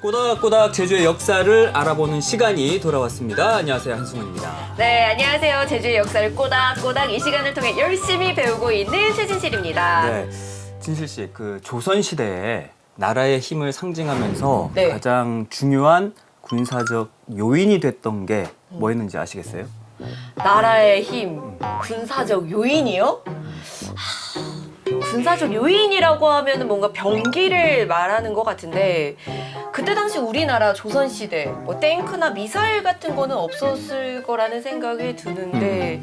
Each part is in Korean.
꼬닥꼬닥 제주의 역사를 알아보는 시간이 돌아왔습니다. 안녕하세요, 한승훈입니다. 네, 안녕하세요. 제주의 역사를 꼬닥꼬닥 이 시간을 통해 열심히 배우고 있는 최진실입니다. 네, 진실 씨, 그 조선 시대에 나라의 힘을 상징하면서 네. 가장 중요한 군사적 요인이 됐던 게 뭐였는지 아시겠어요? 나라의 힘, 군사적 요인이요? 군사적 요인이라고 하면 뭔가 병기를 말하는 것 같은데 그때 당시 우리나라 조선시대 뭐 탱크나 미사일 같은 거는 없었을 거라는 생각이 드는데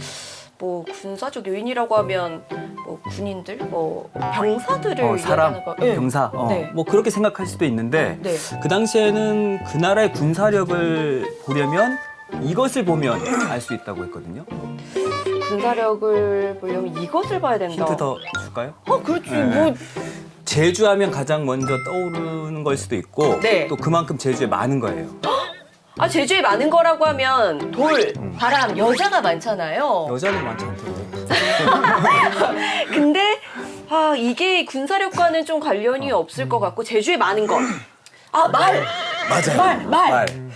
뭐 군사적 요인이라고 하면 뭐 군인들, 뭐 병사들을 사람, 얘기하는 거. 네. 병사, 네. 뭐 그렇게 생각할 수도 있는데 네. 그 당시에는 그 나라의 군사력을 보려면 이것을 보면 알 수 있다고 했거든요. 군사력을 보려면 이것을 봐야 된다. 힌트 더 줄까요? 그렇지. 네. 뭐 제주하면 가장 먼저 떠오르는 걸 수도 있고 네. 또 그만큼 제주에 많은 거예요. 제주에 많은 거라고 하면 돌, 바람, 여자가 많잖아요. 여자는 많지 않던데. 근데 이게 군사력과는 좀 관련이 없을 것 같고 제주에 많은 것. 말. 맞아요.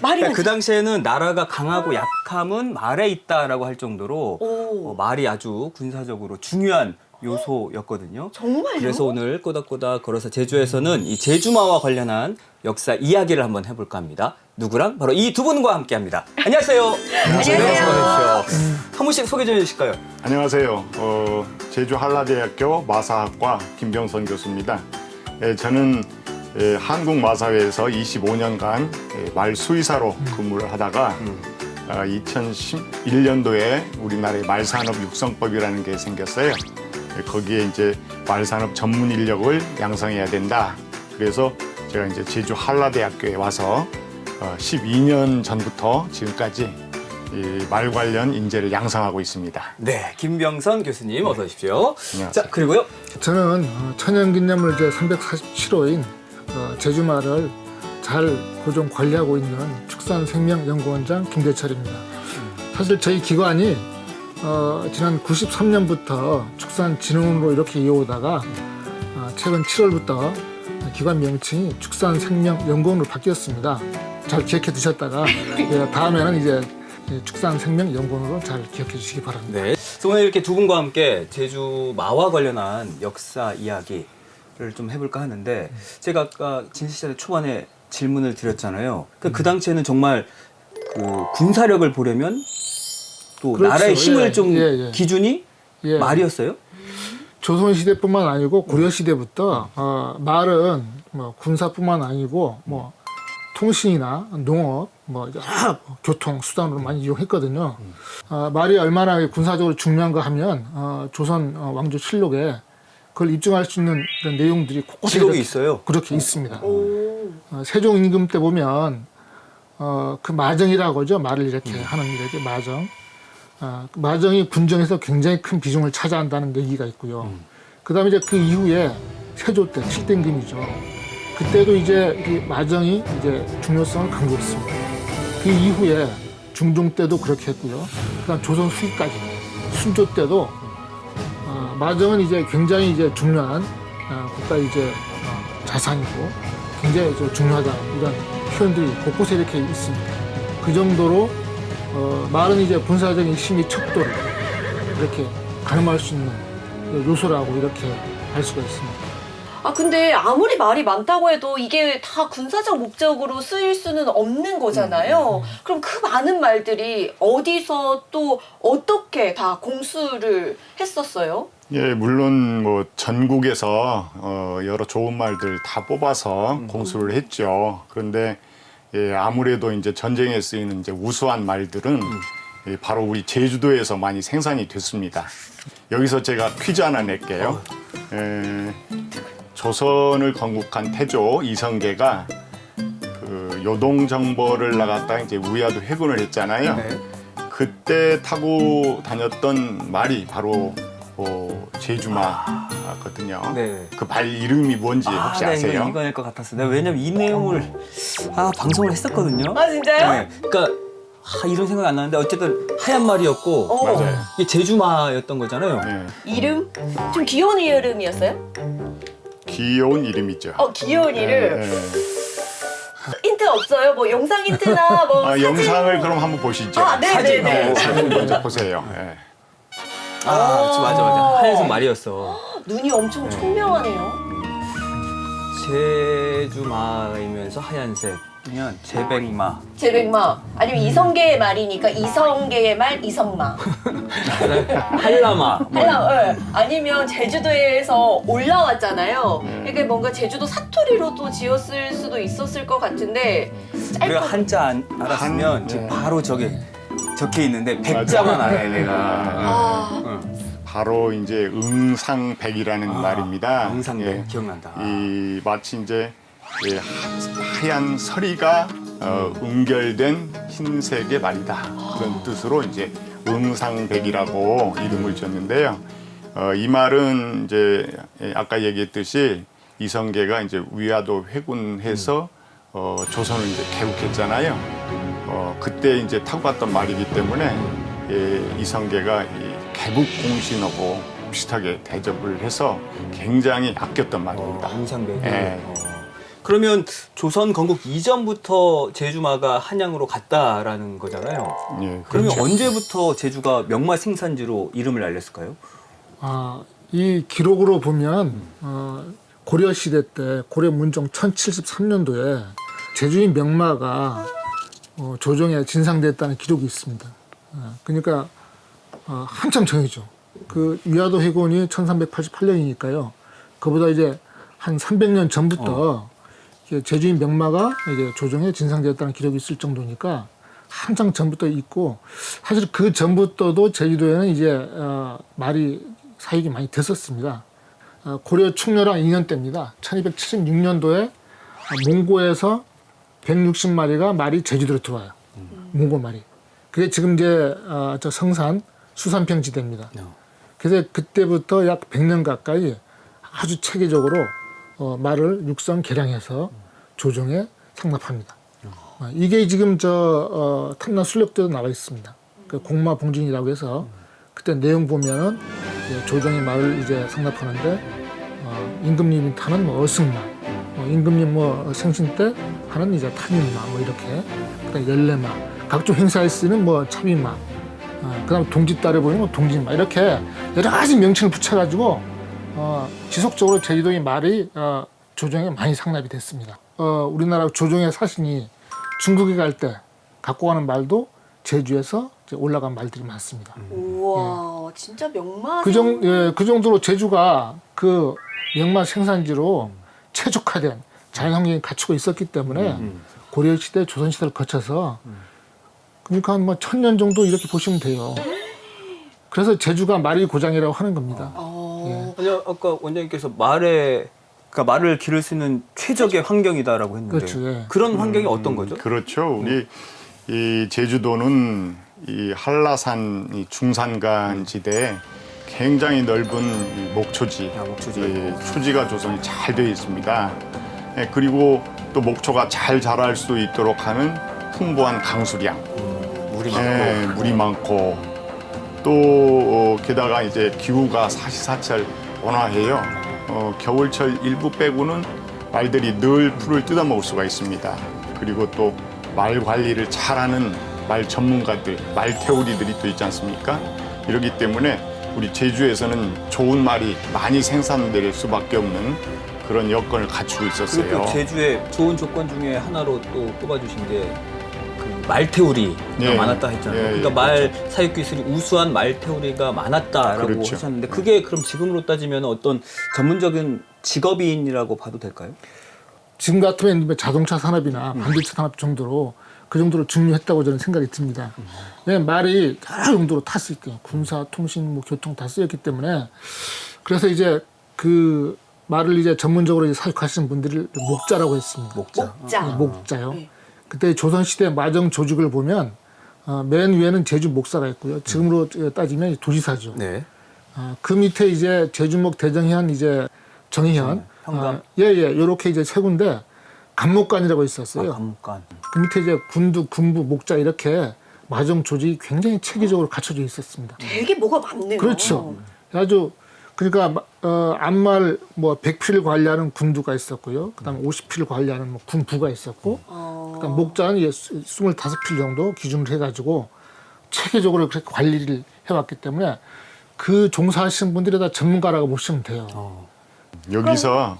말이 그러니까 그 당시에는 나라가 강하고 약함은 말에 있다라고 할 정도로 오. 말이 아주 군사적으로 중요한 요소였거든요. 정말요? 그래서 오늘 꼬닥꼬닥 걸어서 제주에서는 이 제주마와 관련한 역사 이야기를 한번 해볼까 합니다. 누구랑? 바로 이 두 분과 함께합니다. 안녕하세요. 안녕하세요. 한 분씩 소개 좀 해주실까요? 안녕하세요. 제주 한라대학교 마사학과 김병선 교수입니다. 저는 한국마사회에서 25년간 말 수의사로 근무를 하다가 2011년도에 우리나라의 말산업 육성법이라는 게 생겼어요. 거기에 이제 말산업 전문 인력을 양성해야 된다. 그래서 제가 이제 제주 한라대학교에 와서 12년 전부터 지금까지 이 말 관련 인재를 양성하고 있습니다. 네, 김병선 교수님 어서 오십시오. 안녕하세요. 자, 그리고요. 저는 천연기념물 제347호인 제주말을 잘 보존 관리하고 있는 축산생명연구원장 김대철입니다. 사실 저희 기관이 지난 93년부터 축산진흥원으로 이렇게 이어오다가 최근 7월부터 기관 명칭이 축산생명연구원으로 바뀌었습니다. 잘 기억해 두셨다가 다음에는 이제 축산생명연구원으로 잘 기억해 주시기 바랍니다. 네. 그래서 오늘 이렇게 두 분과 함께 제주 마와 관련한 역사 이야기를 좀 해볼까 하는데 제가 아까 진실시대 초반에 질문을 드렸잖아요. 그 당시에는 정말 그 군사력을 보려면 또 그렇죠. 나라의 힘을 예, 좀 예. 기준이 말이었어요? 조선시대뿐만 아니고 고려시대부터 말은 뭐 군사뿐만 아니고 뭐 통신이나 농업, 뭐 교통 수단으로 많이 이용했거든요. 말이 얼마나 군사적으로 중요한가 하면 조선 왕조실록에 그걸 입증할 수 있는 그런 내용들이 곳곳에 기록이 이렇게 있어요. 그렇게 있습니다. 세종 임금 때 보면 그 마정이라고 하죠. 말을 이렇게 하는 이렇게 마정. 그 마정이 군정에서 굉장히 큰 비중을 차지한다는 얘기가 있고요. 그다음에 이제 그 이후에 세조 때 7대 임금이죠. 그때도 이제 이 마정이 이제 중요성을 강조했습니다. 그 이후에 중종 때도 그렇게 했고요. 그다음 조선 후기까지 순조 때도 마정은 이제 굉장히 이제 중요한 국가의 이제 자산이고 굉장히 중요하다 이런 표현들이 곳곳에 이렇게 있습니다. 그 정도로 말은 이제 군사적인 힘의 척도를 이렇게 가늠할 수 있는 요소라고 이렇게 할 수가 있습니다. 근데 아무리 말이 많다고 해도 이게 다 군사적 목적으로 쓰일 수는 없는 거잖아요. 그럼 그 많은 말들이 어디서 또 어떻게 다 공수를 했었어요? 예, 물론 뭐 전국에서 여러 좋은 말들 다 뽑아서 공수를 했죠. 그런데 아무래도 이제 전쟁에 쓰이는 이제 우수한 말들은 바로 우리 제주도에서 많이 생산이 됐습니다. 여기서 제가 퀴즈 하나 낼게요. 조선을 건국한 태조 이성계가 그 요동정보를 나갔다 이제 우야도 회군을 했잖아요. 네. 그때 타고 다녔던 말이 바로 제주마거든요. 네. 그 말 이름이 뭔지 혹시 아세요? 네, 이거일 것 같았어요. 왜냐면 이 내용을 방송을 했었거든요. 진짜요? 네. 그러니까 이런 생각이 안 나는데 어쨌든 하얀 말이었고 맞아요. 이게 제주마였던 거잖아요. 네. 이름? 좀 귀여운 이름이었어요? 귀여운 이름이죠. 귀여운 이름. 네. 힌트 없어요? 뭐 영상 힌트나 뭐 사진? 영상을 그럼 한번 보시죠. 아, 네네네. 사진 먼저 보세요. 예. 맞아. 하얀색 말이었어. 눈이 엄청 총명하네요. 제주마이면서 하얀색이면 제백마. 제백마 아니면 이성계의 말이니까 이성계의 말 이성마. 한라마. 아니면 제주도에서 올라왔잖아요. 그러니까 뭔가 제주도 사투리로 또 지었을 수도 있었을 것 같은데 우리가 한자 알았으면 지금 바로 저기 적혀 있는데 백자만 알아야 내가. 바로 이제 응상백이라는 말입니다. 응상백 예. 기억난다. 이 마치 이제 하얀 서리가 응결된 흰색의 말이다. 그런 뜻으로 이제 응상백이라고 이름을 지었는데요. 이 말은 이제 아까 얘기했듯이 이성계가 이제 위화도 회군해서 조선을 이제 개국했잖아요. 그때 이제 타고 갔던 말이기 때문에 이성계가 이 개국 공신하고 비슷하게 대접을 해서 굉장히 아꼈던 말입니다. 응상백이. 예. 그러면 조선 건국 이전부터 제주마가 한양으로 갔다라는 거잖아요. 예, 그러면 그렇죠. 언제부터 제주가 명마 생산지로 이름을 알렸을까요? 이 기록으로 보면 고려 시대 때 고려 문종 1073년도에 제주인 명마가 조정에 진상됐다는 기록이 있습니다. 그러니까 한참 전이죠. 그 위화도 회군이 1388년이니까요. 그보다 이제 한 300년 전부터 이제 제주인 명마가 이제 조정에 진상되었다는 기록이 있을 정도니까 한참 전부터 있고, 사실 그 전부터도 제주도에는 이제 말이 사육이 많이 됐었습니다. 고려 충렬왕 2년 때입니다. 1276년도에 몽고에서 160마리가 말이 제주도로 들어와요. 몽고 말이. 그게 지금 이제 저 성산 수산평 지대입니다. 그래서 그때부터 약 100년 가까이 아주 체계적으로 말을 육성 개량해서 조정에 상납합니다. 이게 지금 저 탐나 순력대도 나와 있습니다. 그 공마 봉진이라고 해서 그때 내용 보면은 조정의 말을 이제 상납하는데 임금님이 타는 뭐 어승마, 임금님 뭐 생신 때 하는 이제 탄인마 뭐 이렇게, 그다음 열례마, 각종 행사에 쓰는 뭐 차비마, 그다음 동짓달에 보이는 뭐 동짓마, 이렇게 여러 가지 명칭을 붙여가지고 지속적으로 제주도의 말이 조정에 많이 상납이 됐습니다. 우리나라 조정의 사신이 중국에 갈 때 갖고 가는 말도 제주에서 이제 올라간 말들이 많습니다. 우와, 진짜 명마. 그 정도로 제주가 그 명마 생산지로 최적화된 자연환경이 갖추고 있었기 때문에 고려시대, 조선시대를 거쳐서 그러니까 한 뭐 1000년 정도 이렇게 보시면 돼요. 그래서 제주가 말이 고장이라고 하는 겁니다. 아니, 아까 원장님께서 그러니까 말을 기를 수 있는 최적의 환경이다라고 했는데 그렇죠, 예. 그런 환경이 어떤 거죠? 그렇죠. 우리 이 제주도는 이 한라산 이 중산간 지대에 굉장히 넓은 이 목초지, 목초지. 초지가 조성이 잘 되어 있습니다. 그리고 또 목초가 잘 자랄 수 있도록 하는 풍부한 강수량, 물이 많고 또 게다가 이제 기후가 사시사철 온화해요. 겨울철 일부 빼고는 말들이 늘 풀을 뜯어먹을 수가 있습니다. 그리고 또 말 관리를 잘하는 말 전문가들, 말태우리들이 또 있지 않습니까? 이러기 때문에 우리 제주에서는 좋은 말이 많이 생산될 수밖에 없는 그런 여건을 갖추고 있었어요. 그리고 또 제주의 좋은 조건 중에 하나로 또 꼽아주신 게 그 말태우리가 예, 많았다 했잖아요. 예, 그러니까 예, 말 그렇죠. 사육 기술이 우수한 말태우리가 많았다라고 그렇죠. 하셨는데 그게 그럼 지금으로 따지면 어떤 전문적인 직업인이라고 봐도 될까요? 지금 같으면 자동차 산업이나 반도체 산업 정도로 그 정도로 중요했다고 저는 생각이 듭니다. 왜냐하면 말이 여러 용도로 다 쓰였대요. 군사, 통신, 뭐 교통 다 쓰였기 때문에. 그래서 이제 그 말을 이제 전문적으로 이제 사육하시는 분들을 목자라고 했습니다. 목자. 목자요. 네. 그때 조선시대 마정 조직을 보면 맨 위에는 제주 목사가 있고요. 지금으로 따지면 도지사죠. 네. 그 밑에 이제 제주목 대정현 이제 정희현, 현감. 요렇게 이제 세 군데 간목관이라고 있었어요. 감옥관. 그 밑에 이제 군두, 군부, 목자 이렇게 마정 조직이 굉장히 체계적으로 갖춰져 있었습니다. 되게 뭐가 많네요. 그렇죠. 아주 그러니까 암말 뭐 100필 관리하는 군두가 있었고요. 그다음에 50필 관리하는 뭐 군부가 있었고, 그다음 목자는 25필 정도 기준으로 해가지고 체계적으로 그렇게 관리를 해왔기 때문에 그 종사하시는 분들이 다 전문가라고 보시면 돼요. 여기서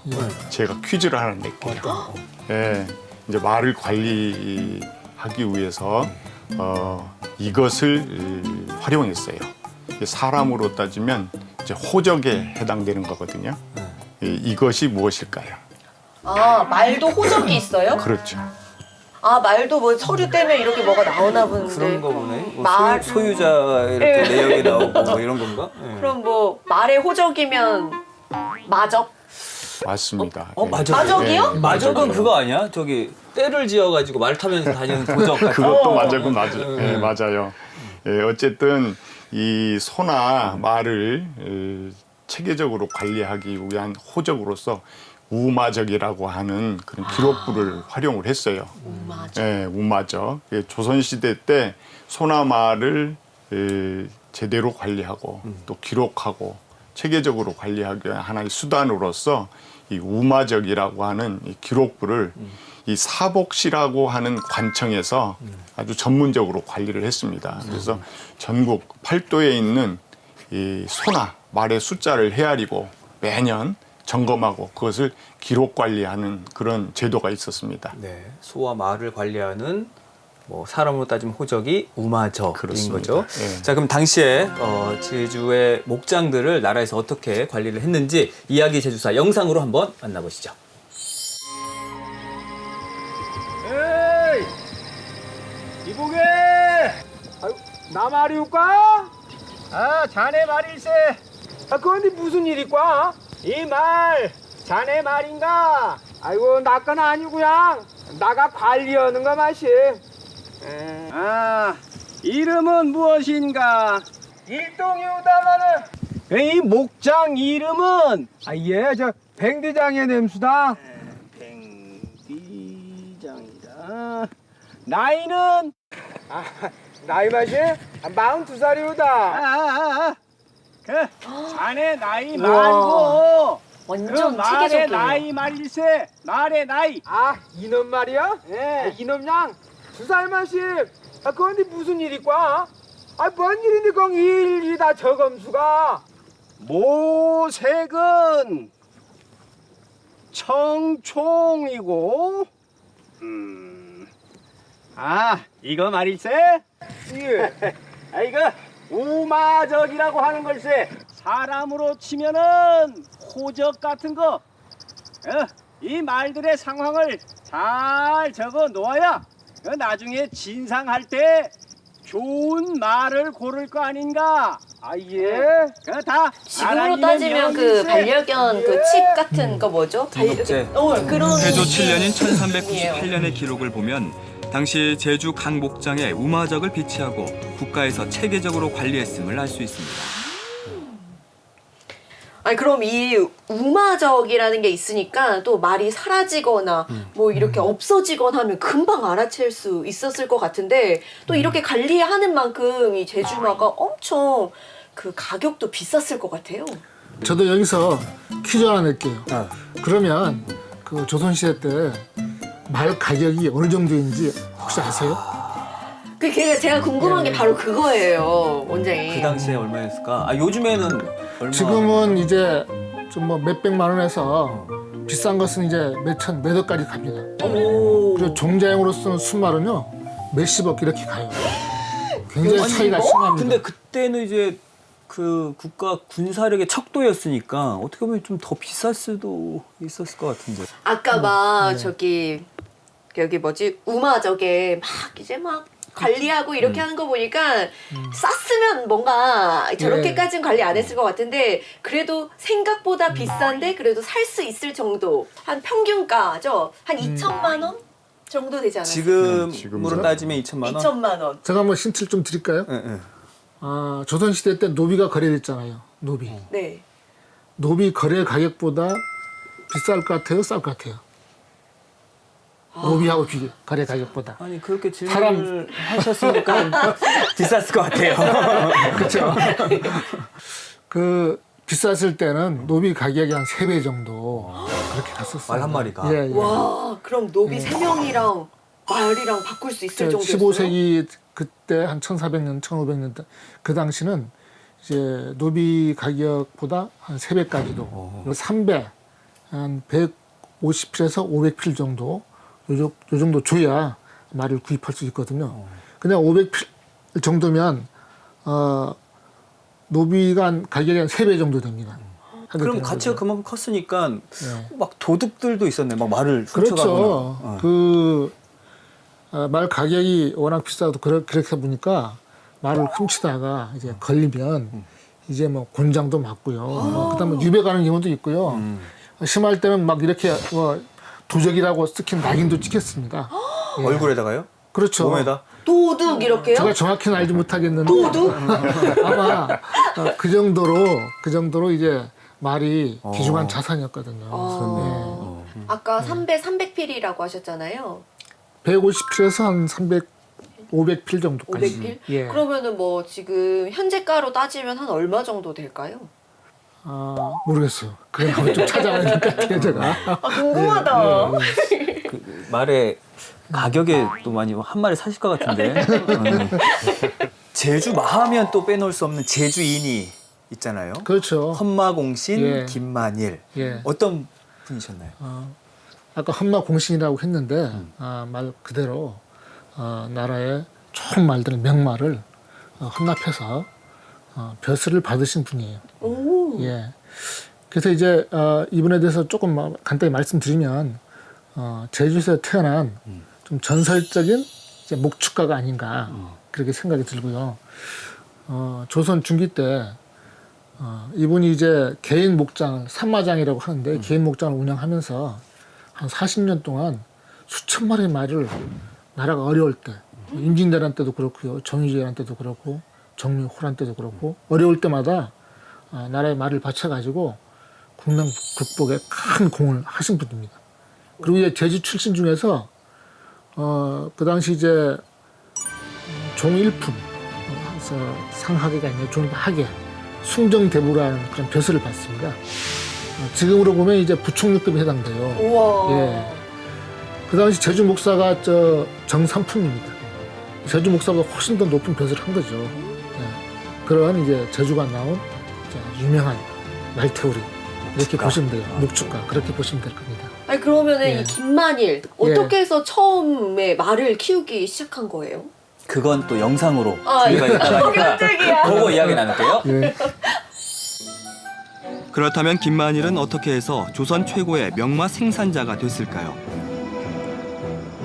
제가 퀴즈를 하나 낼게요. 예, 이제 말을 관리하기 위해서 이것을 활용했어요. 사람으로 따지면 이제 호적에 해당되는 거거든요. 이것이 무엇일까요? 아, 말도 호적이 있어요? 그렇죠. 아, 말도 뭐 서류 떼면 이렇게 뭐가 나오나 보는데. 그런 거 보네. 뭐 말- 소유자 이렇게 내역이 나오고 뭐 이런 건가? 예. 그럼 뭐 말의 호적이면 마적? 맞습니다. 마적. 마적이요? 예, 마적은 그거 아니야? 저기 때를 지어가지고 말 타면서 다니는 도적 같은. 그것도 맞아요. 예, 맞아요. 예, 어쨌든 이 소나 말을 체계적으로 관리하기 위한 호적으로서 우마적이라고 하는 그런 기록부를 활용을 했어요. 마적. 예, 우마적. 예, 조선시대 때 소나 말을 제대로 관리하고 또 기록하고 체계적으로 관리하기 위한 하나의 수단으로서 이 우마적이라고 하는 이 기록부를 이 사복시라고 하는 관청에서 아주 전문적으로 관리를 했습니다. 그래서 전국 8도에 있는 이 소나 말의 숫자를 헤아리고 매년 점검하고 그것을 기록 관리하는 그런 제도가 있었습니다. 네, 소와 말을 관리하는 뭐 사람으로 따지면 호적이 우마적인 그렇습니다. 거죠. 예. 자, 그럼 당시에 제주의 목장들을 나라에서 어떻게 관리를 했는지 이야기 제주사 영상으로 한번 만나보시죠. 에이! 이보게! 아유, 나 말이올까? 아, 자네 말일세. 아, 그런데 무슨 일이과? 이 말, 자네 말인가? 아이고, 나 건 아니구양. 나가 관리하는 거 맛이. 아, 이름은 무엇인가? 일동이오다마는 이 목장 이름은 저 뱅대장의 냄수다. 뱅대장이다. 나이는 나이 맛이 42살이오다. 그 자네 나이 말고 그 완전 말의 체계적이에요. 나이 말일세. 말의 나이. 아, 이놈 말이야? 예. 이놈 양 2살만씩. 아, 그런데 무슨 일이과? 아, 뭔 일인데 그 일이 다 저검수가. 모색은 청총이고 아, 이거 말일세? 예. 아, 이거 우마적이라고 하는 걸세. 사람으로 치면은 호적 같은 거. 이 말들의 상황을 잘 적어 놓아야 나중에 진상할 때 좋은 말을 고를 거 아닌가. 아, 예. 그다 지금으로 따지면 그 반려견 그 칩 같은 거 뭐죠? 등록제. 그런 태조 7년인 느낌이에요. 1398년의 기록을 보면 당시 제주 각 목장에 우마적을 비치하고 국가에서 체계적으로 관리했음을 알 수 있습니다. 아니 그럼 이 우마적이라는 게 있으니까 또 말이 사라지거나 뭐 이렇게 없어지거나 하면 금방 알아챌 수 있었을 것 같은데 또 이렇게 관리하는 만큼 이 제주마가 엄청 그 가격도 비쌌을 것 같아요. 저도 여기서 퀴즈 하나 낼게요. 아. 그러면 그 조선시대 때 말 가격이 어느 정도인지 혹시 아세요? 그 제가 궁금한 게 바로 그거예요, 원장님. 그 당시에 얼마였을까? 아, 요즘에는 얼마? 지금은 이제 좀 뭐 몇백만 원에서 비싼 것은 이제 몇천, 몇 억까지 갑니다. 오. 그리고 종자용으로 쓰는 순말은요 몇십억 이렇게 가요. 굉장히 아니, 차이가 뭐? 심합니다. 근데 그때는 이제 그 국가 군사력의 척도였으니까 어떻게 보면 좀 더 비쌀 수도 있었을 것 같은데. 아까 막 저기 여기 뭐지 우마적에 막 이제 막 관리하고 이렇게 하는 거 보니까 쌌으면 뭔가 저렇게까지는 관리 안 했을 것 같은데 그래도 생각보다 비싼데 그래도 살 수 있을 정도 한 평균가죠 한 2천만 원 정도 되지 않았어요? 지금으로 지금은? 따지면 2천만 원? 2천만 원. 제가 한번 힌트를 좀 드릴까요? 예, 예. 아, 조선시대 때 노비가 거래됐잖아요. 노비. 네. 노비 거래 가격보다 비쌀 것 같아요? 쌀 것 같아요? 노비하고 비교, 거래 가격보다. 아니 그렇게 질문을 하셨으니까 비쌌을 것 같아요. 그렇죠. 그 비쌌을 때는 노비 가격이 한 3배 정도 그렇게 갔었어요. 말 한 마리가. 예, 예. 와, 그럼 노비 세 명이랑 말이랑 바꿀 수 있을 정도였어요? 15세기 그때 한 1400년, 1500년 그 당시는 이제 노비 가격보다 한 3배까지도 3배, 한 150필에서 500필 정도 요 정도 줘야 말을 구입할 수 있거든요. 그냥 500필 정도면 노비가 한 가격이 한 3배 정도 됩니다. 하게 그럼 되는 가치가 거죠. 그만큼 컸으니까 네. 막 도둑들도 있었네. 막 말을 훔쳐가거나. 그렇죠. 그 말 가격이 워낙 비싸도 그렇게 보니까 말을 훔치다가 이제 걸리면 이제 뭐 곤장도 맞고요. 뭐 그다음에 유배 가는 경우도 있고요. 심할 때는 막 이렇게 뭐 도적이라고 찍힌 낙인도 찍혔습니다. 예. 얼굴에다가요? 그렇죠. 몸에다? 도둑 이렇게요? 제가 정확히는 알지 못하겠는데 도둑? 아마 그 정도로 이제 말이 귀중한 자산이었거든요. 아까 300필이라고 하셨잖아요. 150필에서 한 300, 500필 정도까지. 500필? 예. 그러면은 뭐 지금 현재가로 따지면 한 얼마 정도 될까요? 모르겠어요. 그건 한번 좀 찾아봐야 될 것 같아요, 제가. 궁금하다. 그 말의 가격에 또 많이 한 마리 사실 것 같은데. 제주 마하면 또 빼놓을 수 없는 제주인이 있잖아요. 그렇죠. 헌마공신, 예. 김만일. 예. 어떤 분이셨나요? 아까 헌마공신이라고 했는데 말 그대로 나라의 좋은 말들을 명말을 헌납해서 벼슬을 받으신 분이에요. 오. 예. 그래서 이제 이분에 대해서 조금 간단히 말씀드리면 제주에서 태어난 좀 전설적인 이제 목축가가 아닌가 그렇게 생각이 들고요. 조선 중기 때 이분이 이제 개인 목장을 산마장이라고 하는데 개인 목장을 운영하면서 한 40년 동안 수천 마리의 말을 나라가 어려울 때 임진왜란 때도 그렇고요. 정유재란 때도 그렇고 정유호란 때도 그렇고 어려울 때마다 나라의 말을 바쳐가지고 국난 극복에 큰 공을 하신 분입니다. 그리고 이제 제주 출신 중에서 그 당시 이제 종일품 그래서 상하계가 아니라 종하계 숭정대부라는 그런 벼슬을 받습니다. 지금으로 보면 이제 부총리급에 해당돼요. 우와. 예. 그 당시 제주 목사가 정삼품입니다. 제주 목사보다 훨씬 더 높은 벼슬을 한 거죠. 예. 그런 이제 제주가 나온 유명한 말태우리 이렇게 보시면 돼요. 목축가 그렇게 보시면 될 겁니다. 아니 그러면은 예. 이 김만일 어떻게 해서 처음에 말을 키우기 시작한 거예요? 그건 또 영상으로 이거 준비가 깜짝이야. 그거 이야기 나눌게요. 예. 그렇다면 김만일은 어떻게 해서 조선 최고의 명마 생산자가 됐을까요?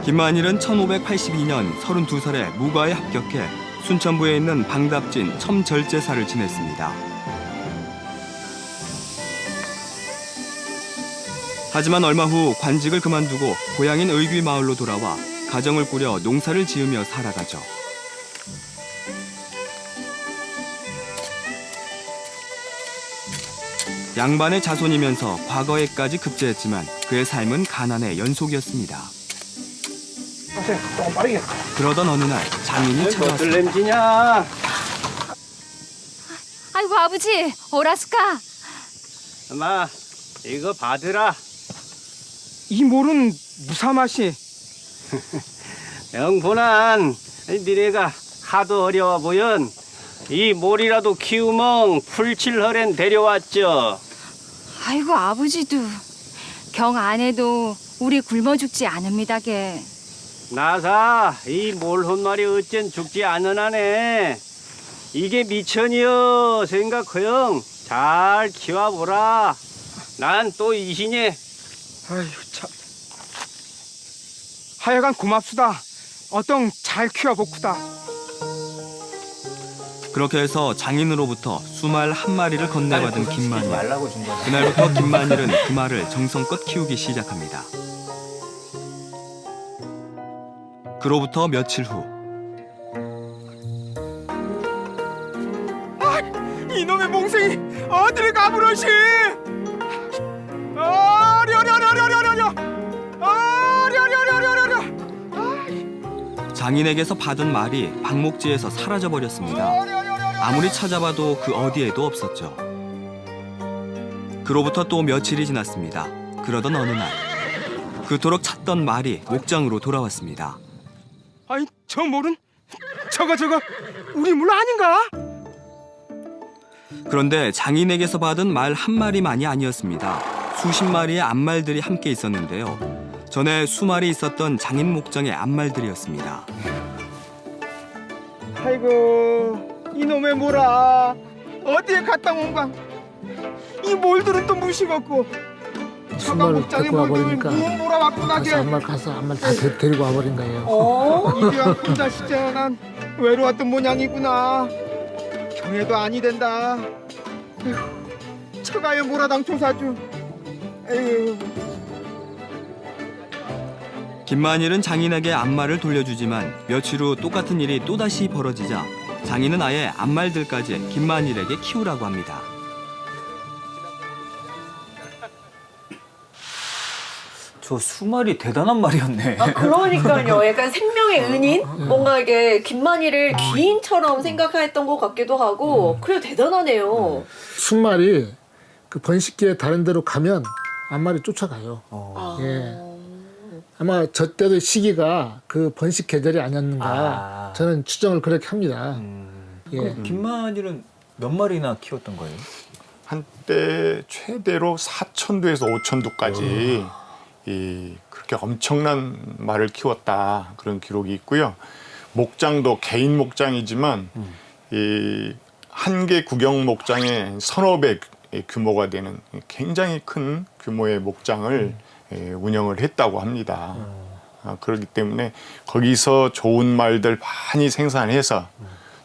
김만일은 1582년 32살에 무과에 합격해 순천부에 있는 방답진 첨절제사를 지냈습니다. 하지만 얼마 후 관직을 그만두고 고향인 의귀 마을로 돌아와 가정을 꾸려 농사를 지으며 살아가죠. 양반의 자손이면서 과거에까지 급제했지만 그의 삶은 가난의 연속이었습니다. 그러던 어느 날 장인이 찾아왔습니다. 냄새냐? 아이고 아버지 어라스까? 엄마 이거 받으라. 이 몰은 무사 맛이. 영분한 니네가 하도 어려워 보연 이 몰이라도 키우멍 풀칠허렌 데려왔죠. 아이고 아버지도 경 안에도 우리 굶어 죽지 않습니다게. 나사 이 몰 한 마리 어쩐 죽지 않으나네. 이게 미천이여 생각허영 잘 키워보라. 난 또 이신이. 아휴 참. 하여간 고맙수다. 어떤 잘 키워보구다. 그렇게 해서 장인으로부터 수말 한 마리를 건네받은 김만일. 말라고 준 거야. 그날부터 김만일은 그 말을 정성껏 키우기 시작합니다. 그로부터 며칠 후 이놈의 몽생이 어디를 가부러시? 장인에게서 받은 말이 방목지에서 사라져버렸습니다. 아무리 찾아봐도 그 어디에도 없었죠. 그로부터 또 며칠이 지났습니다. 그러던 어느 날 그토록 찾던 말이 목장으로 돌아왔습니다. 아이 저 몰은 저거 우리 물 아닌가? 그런데 장인에게서 받은 말 한 마리만이 아니었습니다. 수십 마리의 암말들이 함께 있었는데요. 전에 수마리 있었던 장인 목장의 암말들이었습니다. 아이고 이놈의 몰아 어디에 갔다 온가? 이 몰들은 또 무식었고 저가 수마를 목장에 데리고 몰들은 와버리니까 무슨 몰아왔구나게. 가서 암말 다 데리고 와버린 거예요. 이디야 혼자 진짜 난 외로웠던 모양이구나. 경애도 아니 된다. 에휴, 처가에 몰아당초 사주. 에휴. 김만일은 장인에게 암말을 돌려주지만 며칠 후 똑같은 일이 또다시 벌어지자 장인은 아예 암말들까지 김만일에게 키우라고 합니다. 저 수말이 대단한 말이었네. 아, 그러니까요. 약간 생명의 은인? 뭔가 이게 김만희를 귀인처럼 생각했던 것 같기도 하고, 그래도 대단하네요. 순말이 그 번식기에 다른 데로 가면 암말이 쫓아가요. 아. 예. 아마 저 때도 시기가 그 번식 계절이 아니었는가 아. 저는 추정을 그렇게 합니다. 예. 그럼 김만일은 몇 마리나 키웠던 거예요? 한때 최대로 4,000두에서 5,000두까지 그렇게 엄청난 말을 키웠다 그런 기록이 있고요. 목장도 개인 목장이지만 이 한 개 구경 목장에 서너 배 규모가 되는 굉장히 큰 규모의 목장을 운영을 했다고 합니다. 그렇기 때문에 거기서 좋은 말들 많이 생산해서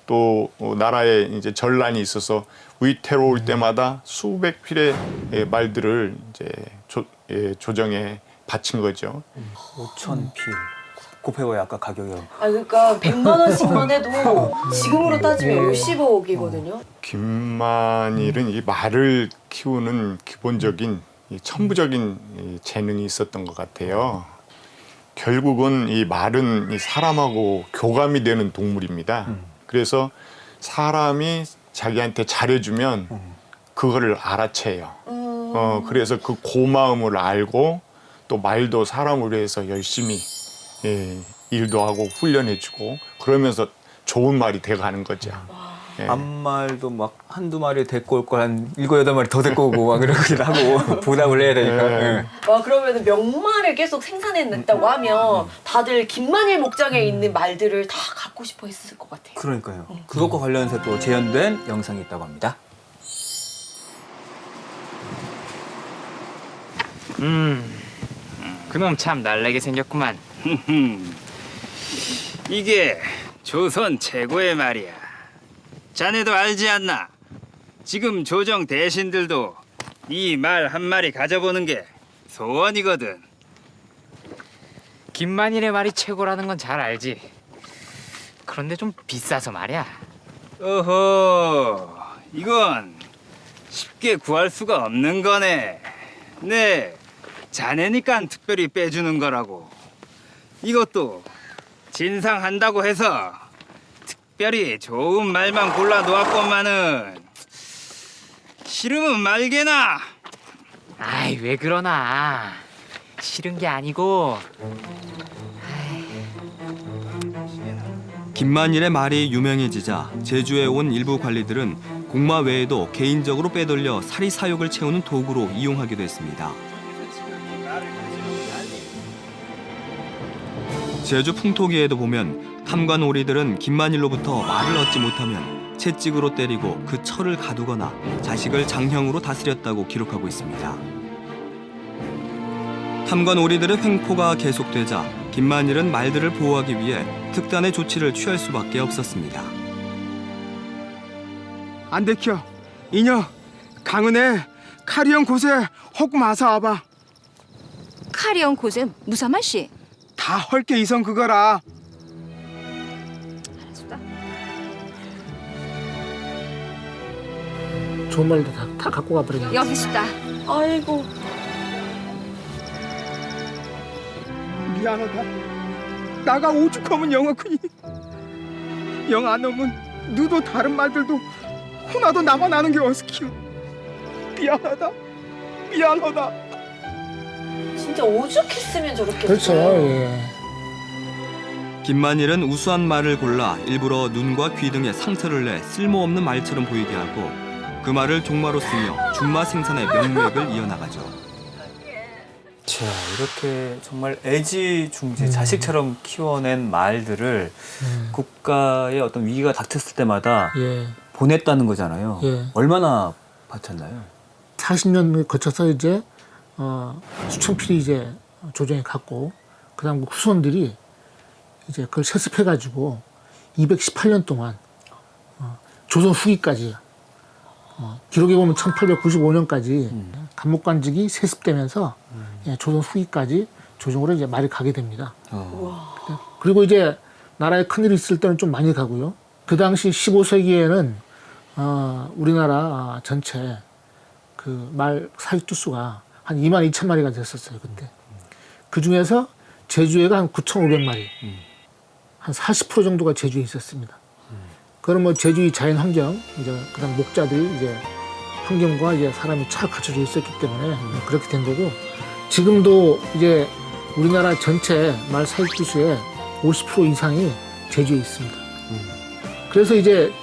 또 나라에 이제 전란이 있어서 위태로울 때마다 수백 필의 말들을 이제 조정에 바친 거죠. 5,000필. 곱해봐야 아까 가격이. 아, 그러니까 100만 원씩만 해도 지금으로 따지면 몇십억이거든요. 김만일은 이 말을 키우는 기본적인 이 천부적인 이 재능이 있었던 것 같아요. 결국은 이 말은 이 사람하고 교감이 되는 동물입니다. 그래서 사람이 자기한테 잘해주면 그거를 알아채요. 그래서 그 고마움을 알고 또 말도 사람을 위해서 열심히 일도 하고 훈련해주고 그러면서 좋은 말이 돼가는 거죠. 암말도 막 한두 마리 데리고 올 걸 한 7, 8마리 더 데리고 오고 막 이러기도 하고 보답을 해야 되니까. 예. 와, 그러면 명말을 계속 생산해냈다고 하면 다들 김만일 목장에 있는 말들을 다 갖고 싶어 했을 것 같아요. 그러니까요. 그것과 관련해서 또 재현된 영상이 있다고 합니다. 그놈 참 날래게 생겼구만. 이게 조선 최고의 말이야. 자네도 알지 않나? 지금 조정 대신들도 이 말 한 마리 가져보는 게 소원이거든. 김만일의 말이 최고라는 건 잘 알지. 그런데 좀 비싸서 말이야. 어허, 이건 쉽게 구할 수가 없는 거네. 네, 자네니까 특별히 빼주는 거라고. 이것도 진상한다고 해서 특별히 좋은 말만 골라 놓았건만은 싫으면 말게나. 아이, 왜 그러나. 싫은 게 아니고. 김만일의 말이 유명해지자 제주에 온 일부 관리들은 공마 외에도 개인적으로 빼돌려 사리 사욕을 채우는 도구로 이용하기도 했습니다. 제주 풍토기에도 보면 탐관 오리들은 김만일로부터 말을 얻지 못하면 채찍으로 때리고 그 철을 가두거나 자식을 장형으로 다스렸다고 기록하고 있습니다. 탐관 오리들의 횡포가 계속되자 김만일은 말들을 보호하기 위해 특단의 조치를 취할 수밖에 없었습니다. 안 되켜. 이녀 강은혜 카리형 곳에 허구 마사 와봐. 카리온 곳에 무슨 말씨? 다 헐게 이성 그거라. 좋은 말도 다 갖고 가버린 여기 있다. 아이고. 미안하다. 나가 오죽하면 영어크니. 영 안 오면 너도 다른 말들도 하나도 나만 아는 게 어스키요. 미안하다. 미안하다. 진짜 오죽했으면 저렇게. 그렇죠. 예. 김만일은 우수한 말을 골라 일부러 눈과 귀 등에 상처를 내 쓸모없는 말처럼 보이게 하고 그 말을 종마로 쓰며 준마 생산의 명맥을 이어나가죠. 자, 이렇게 정말 애지중지 자식처럼 키워낸 말들을 국가의 어떤 위기가 닥쳤을 때마다 예. 보냈다는 거잖아요. 예. 얼마나 바쳤나요? 40년 거쳐서 이제 수천 필이 이제 조정에 갔고 그다음 후손들이 이제 그걸 세습해가지고 218년 동안 조선 후기까지 기록에 보면 1895년까지 간목관직이 세습되면서 예, 조선 후기까지 조정으로 이제 말이 가게 됩니다. 그리고 이제 나라에 큰일이 있을 때는 좀 많이 가고요. 그 당시 15세기에는 우리나라 전체 그 말 사육주 수가 한 2만 2천 마리가 됐었어요, 그때. 그 중에서 제주에가 한 9,500마리, 한 40% 정도가 제주에 있었습니다. 그럼 뭐 제주의 자연 환경, 이제 그다음 목자들이 이제 환경과 이제 사람이 잘 갖춰져 있었기 때문에 그렇게 된 거고, 지금도 이제 우리나라 전체 말 사육주 수의 50% 이상이 제주에 있습니다. 그래서 이제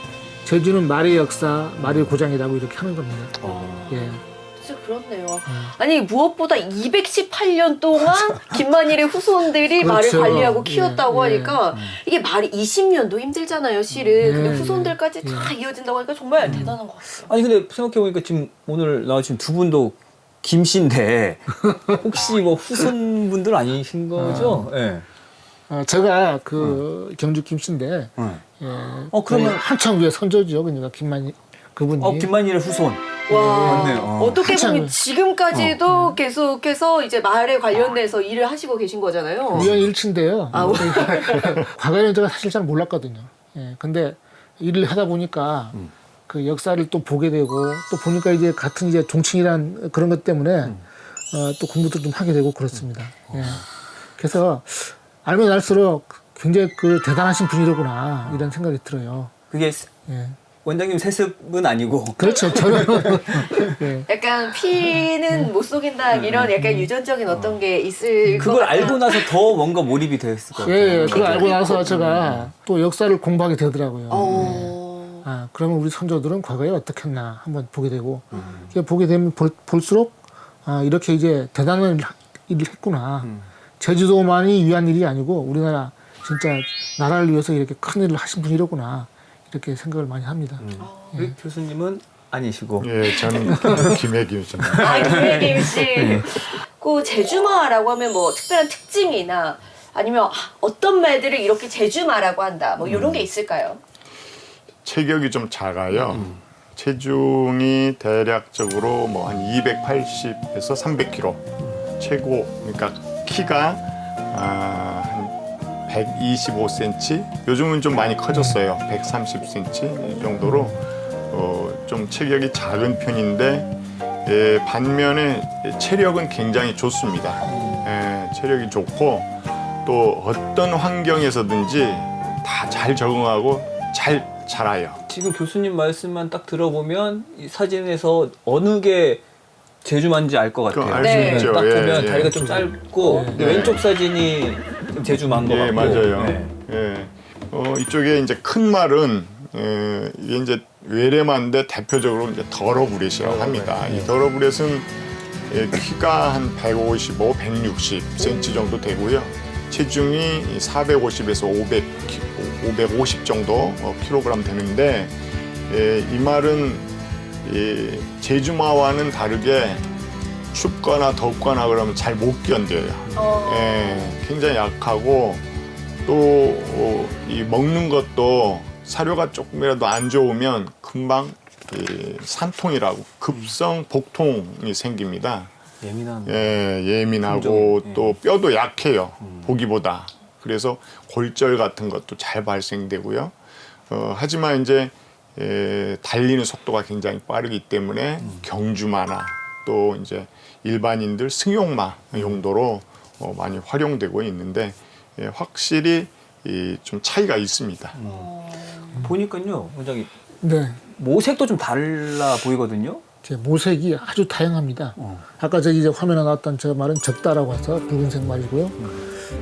제주는 말의 역사, 말의 고장이라고 이렇게 하는 겁니다. 예. 진짜 그렇네요. 아니 무엇보다 218년 동안 김만일의 후손들이 말을 그렇죠. 관리하고 키웠다고 예, 하니까 이게 말이 20년도 힘들잖아요, 실은. 예, 근데 예, 후손들까지 다 이어진다고 하니까 정말 대단한 것 같아요. 아니 근데 생각해보니까 지금 오늘 나오신 두 분도 김씨인데 혹시 뭐 후손분들 아니신 거죠? 예. 제가 그 경주 김씨인데, 예, 그러면 한참 위에 선조죠. 그러니까 김만일 그분이. 김만일의 후손. 와, 맞네요. 어떻게 한참- 보면 지금까지도 계속해서 이제 말에 관련돼서 일을 하시고 계신 거잖아요. 우연일치인데요. 아, 과거에는 제가 사실 잘 몰랐거든요. 예, 근데 일을 하다 보니까 그 역사를 또 보게 되고 또 보니까 이제 같은 이제 종친이란 그런 것 때문에 또 공부도 좀 하게 되고 그렇습니다. 예. 그래서 알면 알수록 굉장히 그 대단하신 분이로구나 이런 생각이 들어요. 그게 예. 원장님 세습은 아니고. 그렇죠. 저는 예. 약간 피는 못 속인다 이런 약간 유전적인 어떤 게 있을 것 그걸 같아요. 알고 나서 더 뭔가 몰입이 됐을 것 같아요. 예, 그걸 알고 나서 제가 또 역사를 공부하게 되더라고요. 그러면 우리 선조들은 과거에 어떻게 했나 한번 보게 되고, 보게 되면 볼수록 이렇게 이제 대단한 일을 했구나. 제주도만이 위한 일이 아니고 우리나라 진짜 나라를 위해서 이렇게 큰 일을 하신 분이로구나 이렇게 생각을 많이 합니다. 우리 교수님은 아니시고. 예, 저는 김혜김 씨입니다. 김혜김 씨. 그 제주마라고 하면 뭐 특별한 특징이나 아니면 어떤 말들을 이렇게 제주마라고 한다. 뭐 이런 게 있을까요? 체격이 좀 작아요. 체중이 대략적으로 뭐 한 280에서 300kg 최고. 그러니까 키가 한 125cm. 요즘은 좀 많이 커졌어요. 130cm 이 정도로 좀 체격이 작은 편인데 반면에 체력은 굉장히 좋습니다. 체력이 좋고 또 어떤 환경에서든지 다 잘 적응하고 잘 자라요. 지금 교수님 말씀만 딱 들어보면 이 사진에서 어느 게 제주만인지 알 것 같아요. 알 수 있죠. 딱 보면 예, 다리가 예. 좀 짧고 네. 왼쪽 사진이 좀 제주만 것 예, 같고. 맞아요. 네. 예. 이쪽에 이제 큰 말은 이게 이제 외래마인데 대표적으로 이제 더러브렛이라고 합니다. 이 더러브렛은 키가 한 155, 160cm 정도 되고요. 체중이 450에서 550 정도 킬로그램 되는데 이 말은 제주마와는 다르게 춥거나 덥거나 그러면 잘 못 견뎌요. 굉장히 약하고 또 이 먹는 것도 사료가 조금이라도 안 좋으면 금방 산통이라고 급성 복통이 생깁니다. 예민한. 예민하고 심정이, 또 뼈도 약해요. 보기보다. 그래서 골절 같은 것도 잘 발생되고요. 하지만 이제 달리는 속도가 굉장히 빠르기 때문에 경주마나 또 이제 일반인들 승용마 용도로 많이 활용되고 있는데 확실히 좀 차이가 있습니다. 보니까요, 원장님 네. 모색도 좀 달라 보이거든요. 이제 모색이 아주 다양합니다. 아까 저기 이제 화면에 나왔던 저 말은 적다라고 해서 붉은색 말이고요.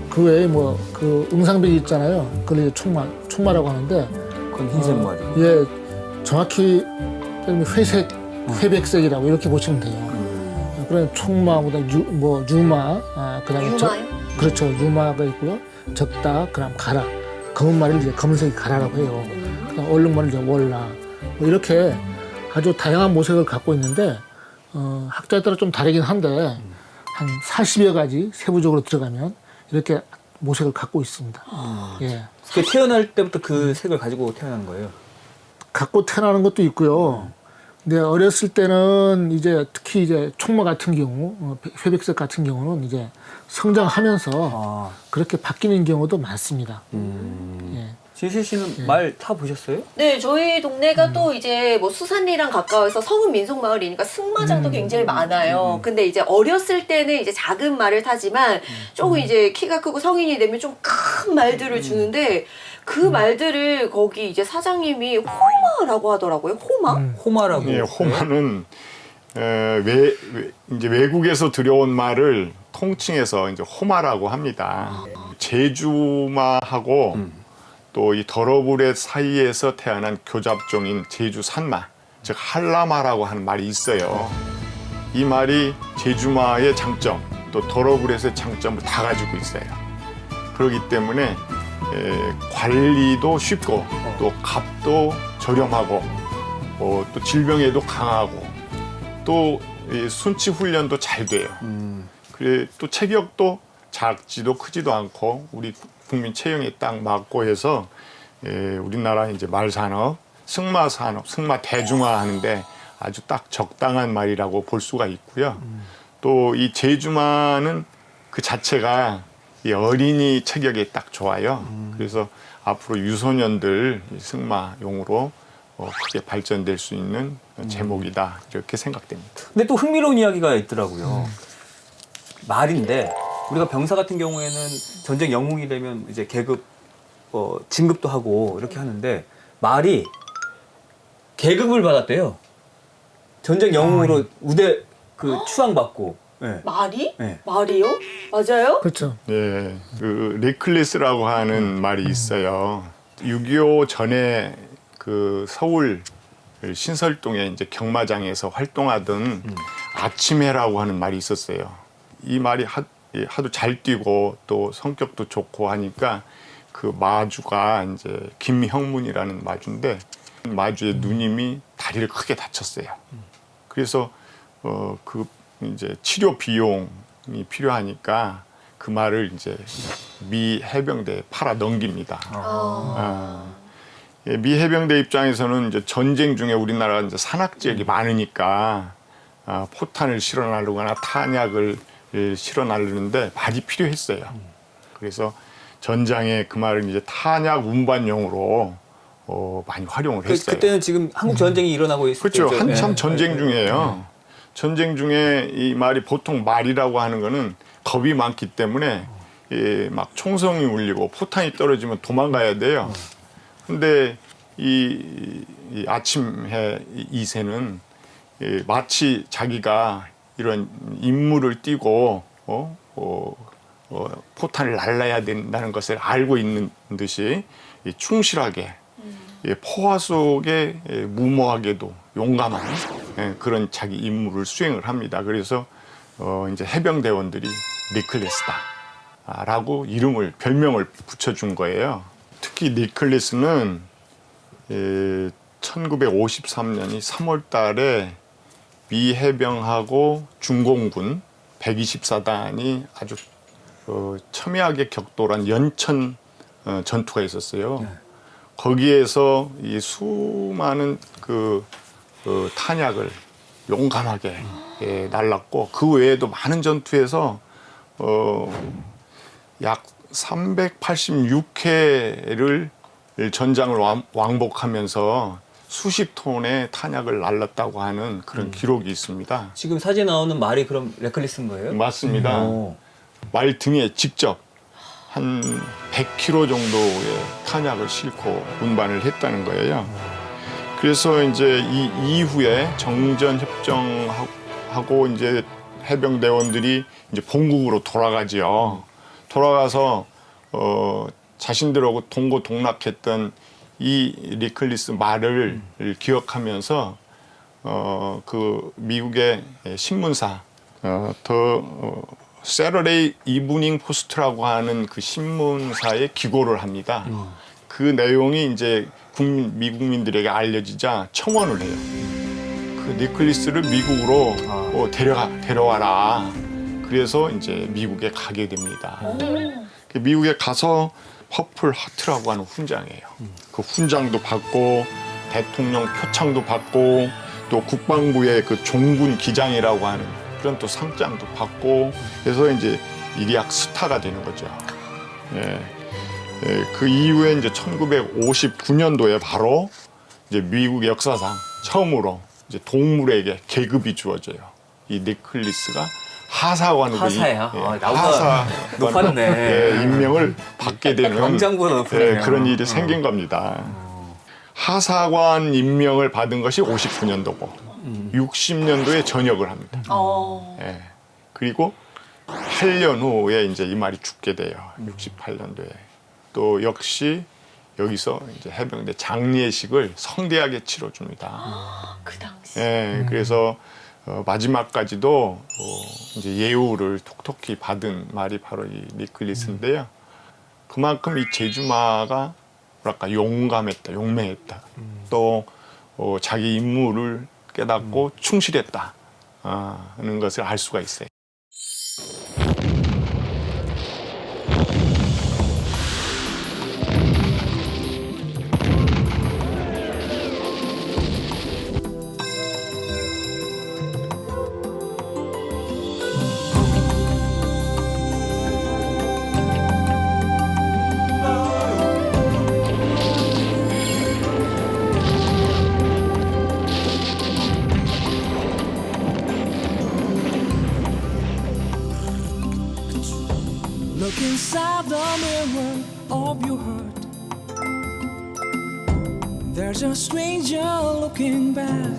그 외에 뭐 그 응상백이 있잖아요. 그걸 이제 총마라고 하는데 그건 흰색 말이. 예, 정확히 회색, 회백색이라고 이렇게 보시면 돼요. 그런 총마보다 유마, 그다음에 유마요? 그렇죠. 유마가 있고요. 적다, 그다음 가라. 검은말을 이제 검은색이 가라라고 해요. 그다음 얼룩말을 이제 월라. 뭐 이렇게 아주 다양한 모색을 갖고 있는데 학자에 따라 좀 다르긴 한데 한 40여 가지 세부적으로 들어가면 이렇게 모색을 갖고 있습니다. 예. 그 태어날 때부터 그 색을 가지고 태어난 거예요. 갖고 태어나는 것도 있고요. 근데 어렸을 때는 이제 특히 이제 총마 같은 경우, 회백색 같은 경우는 이제 성장하면서 그렇게 바뀌는 경우도 많습니다. 예. 진실 씨는 말 타 보셨어요? 네, 저희 동네가 또 이제 뭐 수산리랑 가까워서 성은 민속마을이니까 승마장도 굉장히 많아요. 근데 이제 어렸을 때는 이제 작은 말을 타지만 조금 이제 키가 크고 성인이 되면 좀 큰 말들을 주는데 그 말들을 거기 이제 사장님이 호마라고 하더라고요. 호마? 호마라고. 예, 호마는 이제 외국에서 들여온 말을 통칭해서 이제 호마라고 합니다. 제주마하고 또 이 더러브렛 사이에서 태어난 교잡종인 제주 산마, 즉 한라마라고 하는 말이 있어요. 이 말이 제주마의 장점, 또 더러브렛의 장점을 다 가지고 있어요. 그렇기 때문에 관리도 쉽고 또 값도 저렴하고 또 질병에도 강하고 또 순치 훈련도 잘 돼요. 그래 또 체격도 작지도 크지도 않고 우리 국민 체형에 딱 맞고 해서 우리나라 이제 말산업, 승마산업, 승마 대중화하는데 아주 딱 적당한 말이라고 볼 수가 있고요. 또 이 제주마는 그 자체가 이 어린이 체격에 딱 좋아요. 그래서 앞으로 유소년들 승마용으로 크게 발전될 수 있는 제목이다 이렇게 생각됩니다. 근데 또 흥미로운 이야기가 있더라고요. 말인데 우리가 병사 같은 경우에는 전쟁 영웅이 되면 이제 계급 진급도 하고 이렇게 하는데 말이 계급을 받았대요. 전쟁 영웅으로 우대 그 추앙받고. 네. 말이? 네. 말이요? 맞아요? 그렇죠. 네, 그 레클레스라고 하는 말이 있어요. 6.25 전에 그 서울 신설동에 이제 경마장에서 활동하던 아침해라고 하는 말이 있었어요. 이 말이 하도 잘 뛰고 또 성격도 좋고 하니까 그 마주가 이제 김형문이라는 마주인데 마주의 누님이 다리를 크게 다쳤어요. 그래서 그 이제 치료 비용이 필요하니까 그 말을 이제 미 해병대에 팔아 넘깁니다. 미 해병대 입장에서는 이제 전쟁 중에 우리나라가 이제 산악 지역이 많으니까 포탄을 실어 나르거나 탄약을 실어 나르는데 말이 필요했어요. 그래서 전장에 그 말을 이제 탄약 운반용으로 많이 활용을 했어요. 그때는 지금 한국 전쟁이 일어나고 있을 그렇죠. 때죠. 한참 네. 전쟁 중이에요. 전쟁 중에 이 말이 보통 말이라고 하는 거는 겁이 많기 때문에 막 총성이 울리고 포탄이 떨어지면 도망가야 돼요. 근데 이 아침해 이새는 마치 자기가 이런 임무를 띠고 포탄을 날라야 된다는 것을 알고 있는 듯이 충실하게 포화 속에 무모하게도 용감한 그런 자기 임무를 수행을 합니다. 그래서 이제 해병대원들이 니클레스다라고 별명을 붙여준 거예요. 특히 니클레스는 1953년이 3월 달에 미 해병하고 중공군 124단이 아주 첨예하게 격돌한 연천 전투가 있었어요. 거기에서 이 수많은 그 탄약을 용감하게 날랐고 그 외에도 많은 전투에서 약 386회를 전장을 왕복하면서 수십 톤의 탄약을 날랐다고 하는 그런 기록이 있습니다. 지금 사진 나오는 말이 그럼 레클리스인 거예요? 맞습니다. 말 등에 직접 한 100kg 정도의 탄약을 싣고 운반을 했다는 거예요. 그래서 이제 이 이후에 정전 협정하고 이제 해병대원들이 이제 본국으로 돌아가지요. 돌아가서 자신들하고 동고동락했던 이 리클리스 말을 기억하면서 그 미국의 신문사 세러데이 이브닝 포스트라고 하는 그 신문사에 기고를 합니다. 그 내용이 이제 미국민들에게 알려지자 청원을 해요. 그 니클리스를 미국으로 데려와라. 그래서 이제 미국에 가게 됩니다. 미국에 가서 퍼플 하트라고 하는 훈장이에요. 그 훈장도 받고 대통령 표창도 받고 또 국방부의 그 종군 기장이라고 하는 그런 또 상장도 받고 그래서 이제 일약 스타가 되는 거죠. 그 이후에 이제 1959년도에 바로 이제 미국 역사상 처음으로 이제 동물에게 계급이 주어져요. 이 니클리스가 하사관으로 하사야. 하사관으로 높았네. 임명을 받게 되는 병장보다 높네요. 그런 일이 생긴 겁니다. 하사관 임명을 받은 것이 59년도고 60년도에 전역을 합니다. 그리고 8년 후에 이제 이 말이 죽게 돼요. 68년도에. 또 역시 여기서 이제 해병대 장례식을 성대하게 치러줍니다. 그 당시. 그래서 마지막까지도 이제 예우를 톡톡히 받은 말이 바로 이 니클리스인데요. 그만큼 이 제주마가 뭐랄까 용감했다, 용맹했다. 또 자기 임무를 깨닫고 충실했다 하는 것을 알 수가 있어요. Look inside the mirror of your heart. There's a stranger looking back.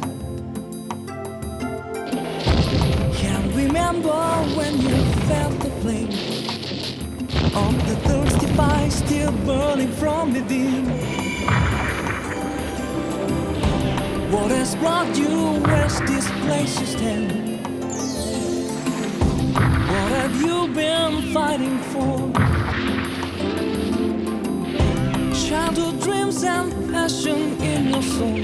Can't remember when you felt the flame of the thirsty fire still burning from within. What has brought you where's this place you stand? What have you been fighting for? Childhood dreams and passion in your soul.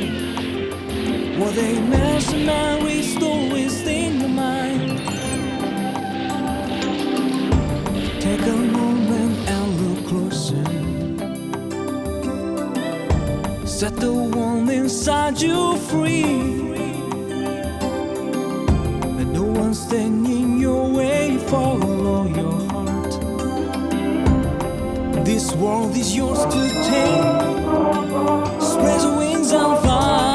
Were they mercenary stories in your mind? Take a moment and look closer. Set the one inside you free. And no one's standing in your way. Follow your heart. This world is yours to take. Spread your wings and fly.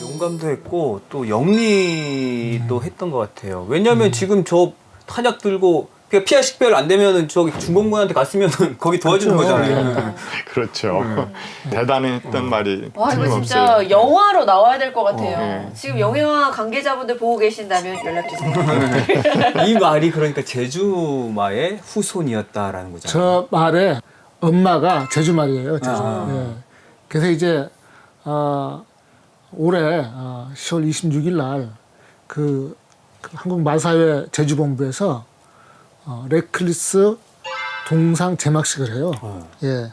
용감도 했고 또 영리도 했던 것 같아요. 왜냐하면 지금 저 탄약 들고 그냥 피하 식별 안 되면은 저기 중공군한테 갔으면은 거기 도와주는 그렇죠. 거잖아요. 그렇죠. 대단했던 말이 와 이거 틀림없어요. 진짜 영화로 나와야 될 것 같아요. 네. 지금 영화 관계자분들 보고 계신다면 연락 주세요. 이 말이 그러니까 제주마의 후손이었다라는 거잖아요. 저 말에 엄마가 제주 말이에요. 제주. 예. 그래서 이제 올해 10월 26일 날 그 한국 마사회 제주본부에서 레클리스 동상 제막식을 해요. 예.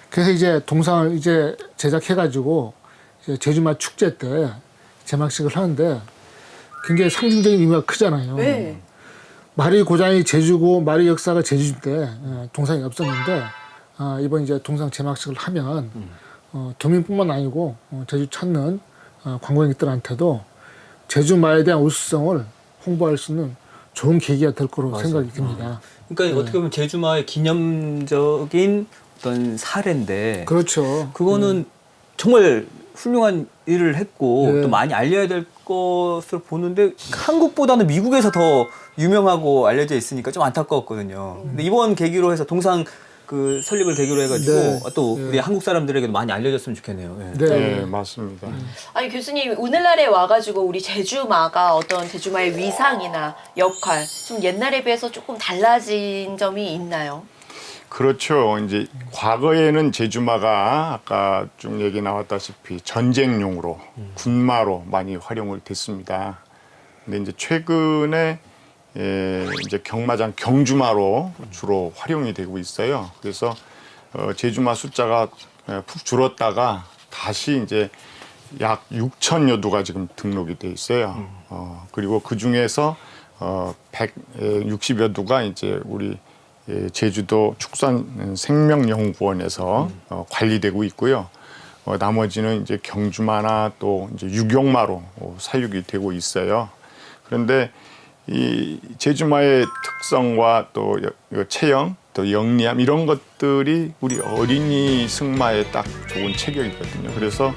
그래서 이제 동상을 이제 제작해가지고 이제 제주말 축제 때 제막식을 하는데 굉장히 상징적인 의미가 크잖아요. 네. 말의 고장이 제주고 말의 역사가 제주인데 동상이 없었는데 이번 이제 동상 제막식을 하면 도민뿐만 아니고 제주 찾는 관광객들한테도 제주 말에 대한 우수성을 홍보할 수 있는 좋은 계기가 될 거로 생각이 듭니다. 그러니까 어떻게 보면 제주마의 기념적인 어떤 사례인데 그렇죠. 그거는 정말 훌륭한 일을 했고 예. 또 많이 알려야 될 것을 보는데 한국보다는 미국에서 더 유명하고 알려져 있으니까 좀 안타까웠거든요. 근데 이번 계기로 해서 동상 그 설립을 계기로 해가지고 네. 또 예. 우리 한국 사람들에게도 많이 알려졌으면 좋겠네요. 예. 네, 맞습니다. 아니 교수님 오늘날에 와가지고 우리 제주마가 어떤 제주마의 위상이나 역할 좀 옛날에 비해서 조금 달라진 점이 있나요? 그렇죠. 이제 과거에는 제주마가 아까 쭉 얘기 나왔다시피 전쟁용으로 군마로 많이 활용을 됐습니다. 근데 이제 최근에 이제 경마장 경주마로 주로 활용이 되고 있어요. 그래서 제주마 숫자가 푹 줄었다가 다시 이제 약 6천여 두가 지금 등록이 돼 있어요. 그리고 그 중에서 160여 두가 이제 우리 제주도 축산생명연구원에서 관리되고 있고요. 나머지는 이제 경주마나 또 이제 육용마로 사육이 되고 있어요. 그런데 이 제주마의 특성과 또 체형, 또 영리함 이런 것들이 우리 어린이 승마에 딱 좋은 체격이거든요. 그래서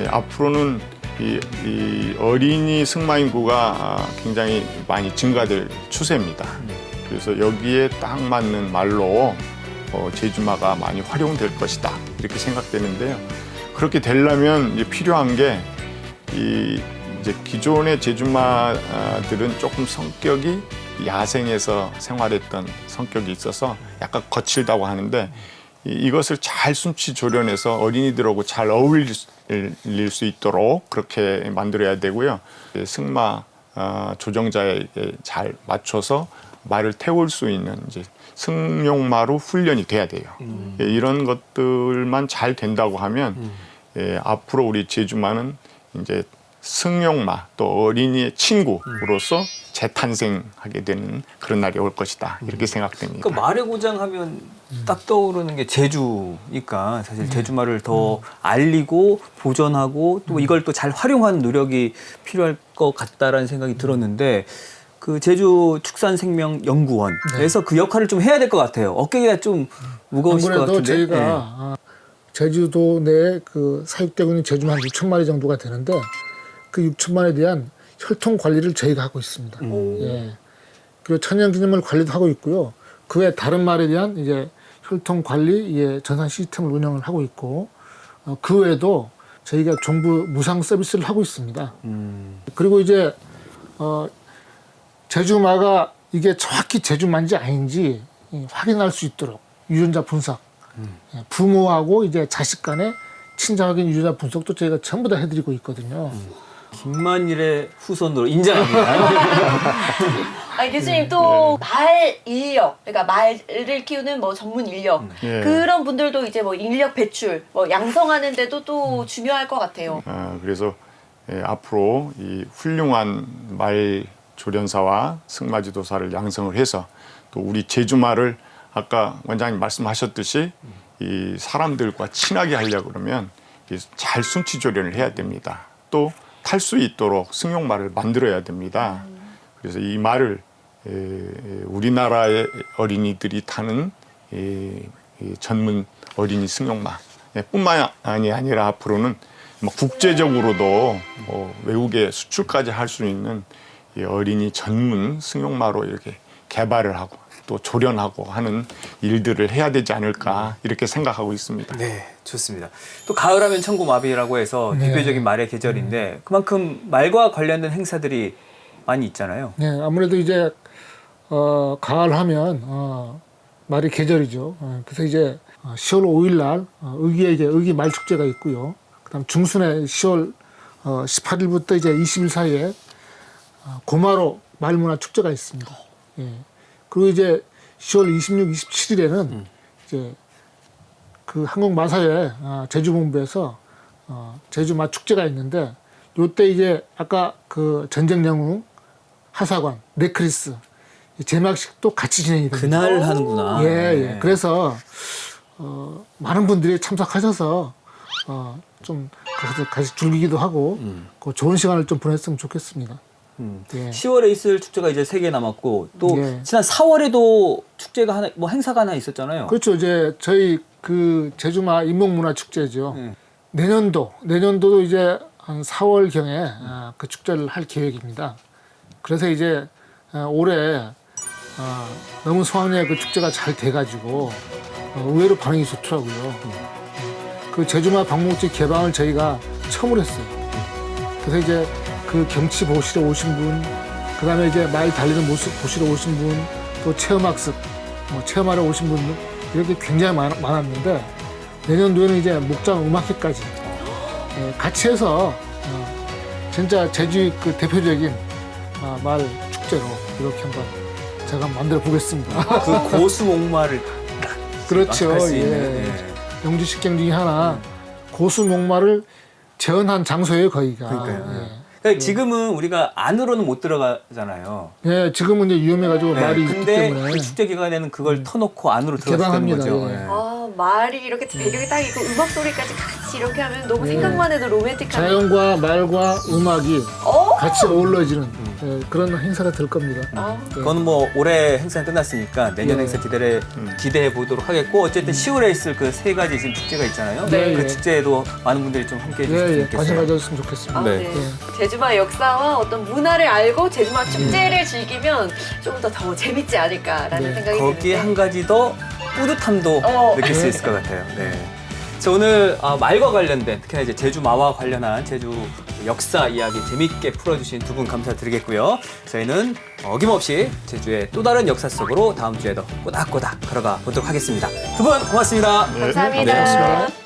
앞으로는 이 어린이 승마 인구가 굉장히 많이 증가될 추세입니다. 그래서 여기에 딱 맞는 말로 제주마가 많이 활용될 것이다 이렇게 생각되는데요. 그렇게 되려면 이제 필요한 게 이제 기존의 제주마들은 조금 성격이 야생에서 생활했던 성격이 있어서 약간 거칠다고 하는데 이것을 잘 순치 조련해서 어린이들하고 잘 어울릴 수 있도록 그렇게 만들어야 되고요. 승마 조정자에게 잘 맞춰서 말을 태울 수 있는 이제 승용마로 훈련이 돼야 돼요. 이런 것들만 잘 된다고 하면 앞으로 우리 제주마는 이제 승용마 또 어린이의 친구로서 재탄생하게 되는 그런 날이 올 것이다 이렇게 생각됩니다. 그러니까 말의 고장 하면 딱 떠오르는 게 제주니까 사실 제주말을 더 알리고 보존하고 또 이걸 또 잘 활용하는 노력이 필요할 것 같다라는 생각이 들었는데 그 제주 축산생명연구원에서 그 역할을 좀 해야 될 것 같아요. 어깨가 좀 무거우실 것 아무래도 같은데. 저희가 제주도 내에 그 사육되고 있는 제주마 한 6천 마리 정도가 되는데 그 6천만에 대한 혈통 관리를 저희가 하고 있습니다. 예. 그리고 천연기념물 관리도 하고 있고요. 그 외 다른 말에 대한 이제 혈통 관리 전산 시스템을 운영을 하고 있고 그 외에도 저희가 정부 무상 서비스를 하고 있습니다. 그리고 이제 제주마가 이게 정확히 제주마인지 아닌지 확인할 수 있도록 유전자 분석, 부모하고 이제 자식 간의 친자 확인 유전자 분석도 저희가 전부 다 해드리고 있거든요. 김만일의 후손으로 인정합니다. 아니 교수님 또 말 인력, 그러니까 말을 키우는 뭐 전문 인력 그런 분들도 이제 뭐 인력 배출, 뭐 양성하는데도 또 중요할 것 같아요. 그래서 앞으로 이 훌륭한 말 조련사와 승마 지도사를 양성을 해서 또 우리 제주말을 아까 원장님 말씀하셨듯이 이 사람들과 친하게 하려고 그러면 잘 순치 조련을 해야 됩니다. 또 탈 수 있도록 승용말을 만들어야 됩니다. 그래서 이 말을 우리나라의 어린이들이 타는 전문 어린이 승용마 뿐만이 아니라 앞으로는 국제적으로도 외국에 수출까지 할 수 있는 어린이 전문 승용마로 이렇게 개발을 하고 또 조련하고 하는 일들을 해야 되지 않을까 이렇게 생각하고 있습니다. 네, 좋습니다. 또 가을하면 천고마비라고 해서 대표적인 말의 계절인데 그만큼 말과 관련된 행사들이 많이 있잖아요. 네, 아무래도 이제 가을하면 말의 계절이죠. 그래서 이제 10월 5일 날 의기에 이제 의기 말 축제가 있고요. 그다음 중순에 10월 18일부터 이제 20일 사이에 고마로 말문화 축제가 있습니다. 예. 그리고 이제 10월 26, 27일에는 이제 그 한국 마사회 제주본부에서 제주마 축제가 있는데 요때 이제 아까 그 전쟁 영웅 하사관 네크리스 제막식도 같이 진행이 됩니다. 그날 하는구나. 예, 네. 예. 그래서 많은 분들이 참석하셔서 좀 거기서 같이 즐기기도 하고 그 좋은 시간을 좀 보냈으면 좋겠습니다. 예. 10월에 있을 축제가 이제 3개 남았고 또 예. 지난 4월에도 축제가 하나 뭐 행사가 하나 있었잖아요. 그렇죠. 이제 저희 그 제주마 인목문화 축제죠. 네. 내년도도 이제 한 4월 경에 그 축제를 할 계획입니다. 그래서 이제 올해 너무 소학리에 그 축제가 잘 돼가지고 의외로 반응이 좋더라고요. 그 제주마 방목지 개방을 저희가 처음으로 했어요. 그래서 이제 그 경치 보시러 오신 분, 그 다음에 이제 말 달리는 모습 보시러 오신 분, 또 체험학습, 체험하러 오신 분 이렇게 굉장히 많았는데 내년도에는 이제 목장 음악회까지 같이 해서 진짜 제주의 그 대표적인 말 축제로 이렇게 한번 제가 만들어 보겠습니다. 그 고수 목마를 그렇죠. 수 있는. 예. 예. 영주 식경 중에 하나 고수 목마를 재현한 장소예요, 거기가. 그러니까요. 그러니까 지금은 우리가 안으로는 못 들어가잖아요. 예, 지금은 이제 위험해가지고 말이 있기 근데 때문에 그 축제 기간에는 그걸 터놓고 안으로 들어가는 개방합니다. 거죠. 예. 예. 말이 이렇게 배경이 딱 있고 음악 소리까지 같이 이렇게 하면 너무 생각만 해도 로맨틱한. 자연과 말과 음악이 같이 어우러지는 그런 행사가 될 겁니다. 그거는 뭐 올해 행사는 끝났으니까 내년 예. 행사 기대해 보도록 하겠고 어쨌든 10월에 있을 그 3가지 지금 축제가 있잖아요. 네, 그 예. 축제에도 많은 분들이 좀 함께해 주셨으면 예, 예. 좋겠어요. 관심 가졌으면 좋겠습니다. 네. 네. 제주마 역사와 어떤 문화를 알고 제주마 축제를 즐기면 좀 더 재밌지 않을까라는 생각이 거기에 드는데. 한 가지 더 뿌듯함도 느낄 수 있을 것 같아요. 네. 자, 오늘 말과 관련된 특히나 이제 제주마와 관련한 제주 역사 이야기 재밌게 풀어주신 두 분 감사드리겠고요. 저희는 어김없이 제주의 또 다른 역사 속으로 다음 주에도 꼬닥꼬닥 걸어가 보도록 하겠습니다. 두 분 고맙습니다. 감사합니다. 고맙습니다.